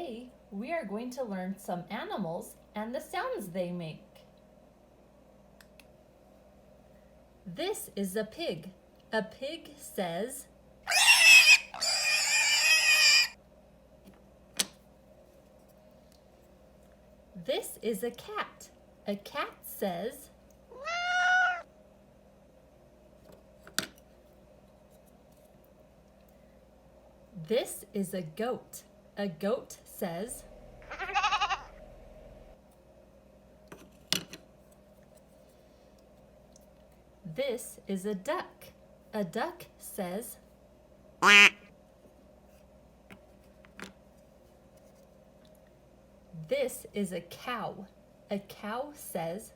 Today, we are going to learn some animals and the sounds they make. This is a pig. A pig says, this is a cat. A cat says, this is a goat. A goat says, this is a duck. A duck says, this is a cow. A cow says,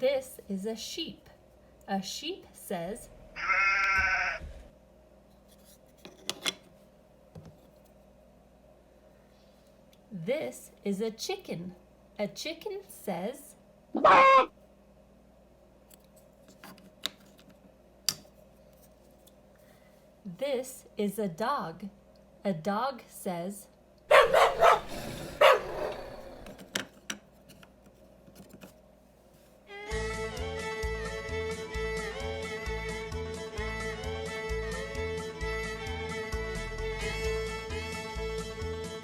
this is a sheep. A sheep says, this is a chicken. A chicken says, this is a dog. A dog says,